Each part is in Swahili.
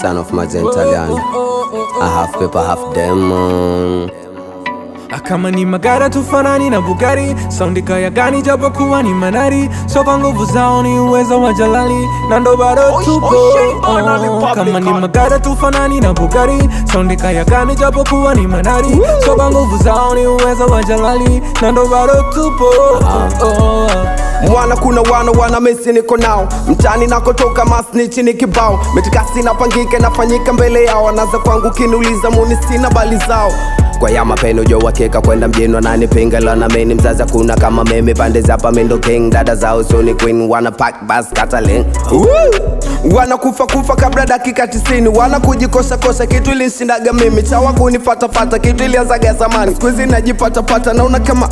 Son of Mazen Italiano, I half paper, half demon. Kama ni magara tufanani na Bugari, saundi kaya gani japo kuwa ni manari. So kwa nguvu zao ni uwezo wa Jalali, na ndo bado tupo. Kama ni magara tufanani na Bugari, saundi kaya gani japo kuwa ni manari. So kwa nguvu zao ni uwezo wa Jalali, na ndo bado tupo. Mwana kuna wana mesi niko nao mtani nakotoka masnichi ni kibao. Metikasi napangike nafanyika mbele yao, wanaza kwangu kinuliza muni sina bali zao. Kwa ya mapeno jo wakeka kwenda mjini wananipinga lana meni mzaza kuna kama meme pande zapa mendo king dada zao so ni queen wana pack bus kataling. Wana kufa kabla dakika 90, wana kujikosa kitu ilishindaga mimi chawa kunifata kitu ilianzaga zamani squeeze najipata naona kama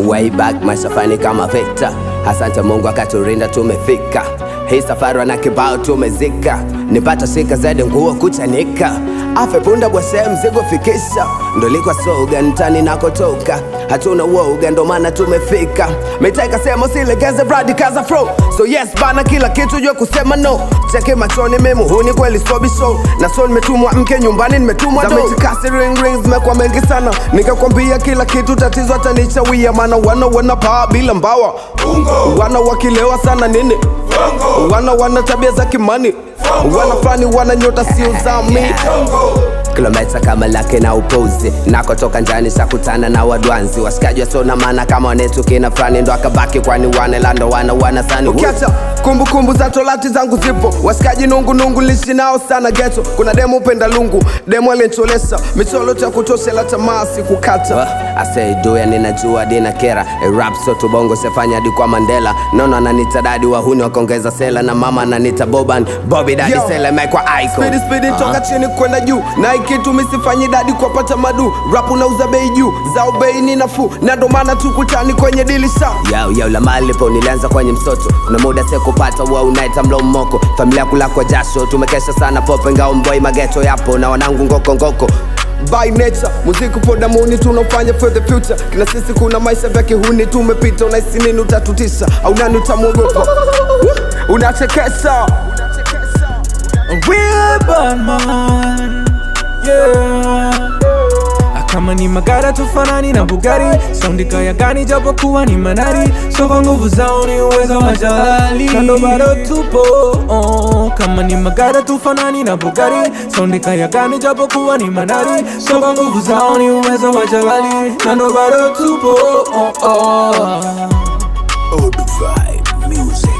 way back masafani kama vita. Asante Mungu akaturinda tumefika. Hii safari wana kibao tumezika. Nipata shika zaidi nguo kuchanika. Afe punda bwase mzigo fikisha. Ndolikwa soga ntani nakotoka. Hatuna woga ndo maana tumefika. Meteka semo silegeze bradi kaza flow. So yes bana kila kitu jua kusema no. Cheke machoni memu huni kweli sobi show. Na so nimetumwa mke nyumbani nimetumwa do. Zametikasi rings mekwa mengi sana. Nikakwambia kila kitu tatizo atanichawia. Mana wana paa bila mbawa. Wana wakilewa sana nini. Wana tabia za kimani. Wana flani wana nyota sio zami. Kilometa kama lake na upozi. Nakotoka njani shakutana na wadwanzi. Wasikaji wa sona mana kama wanetu kina frani. Ndo akabaki kwani wane lando wana sani. Ukiacha kumbukumbu za tolati zangu zipo. Wasikaji nungu lishi nao sana ghetto. Kuna demo upenda lungu, demo alicholesa. Micholo cha kutoshe la tamaa sikukata. I say do ya ninajua dina kera. Rap so tubongo sefanya di kwa Mandela. Nono ananita dadi wahuni wakongeza sela. Na mama ananita Boban Bobby daddy sela mekwa icon. Speedy toka chini kwenda juu. Na ikitu misifanyi dadi kwa pata madu. Rap unauza bei juu, zao bei ni nafuu. Na ndo maana tukutani kwenye dilisha. Yao la malipo nilianza kwenye msoto. Kuna muda sikupata wa unaita mlo moko. Familia kula kwa jasho, tumekesha sana pope ngao mboi mageto yapo. Na wanangu ngoko by nature, muziki poda muni tunafanya for the future. Kina sisi kuna maisha vya kihuni tumepita. Unaisi nini utatutisha, au nani utamuogopa. Unachekesha Real bad man, yeah. Kama ni magara tufanani na Bugari, saundi kaya gani japo kuwa ni manari. So kwa nguvu zao ni uwezo wa Jalali, na ndo bado tupo. Kama ni magara tufanani na Bugari, saundi kaya gani japo kuwa ni manari. So kwa nguvu zao ni uwezo wa Jalali, na ndo bado tupo. Old Vibe Music.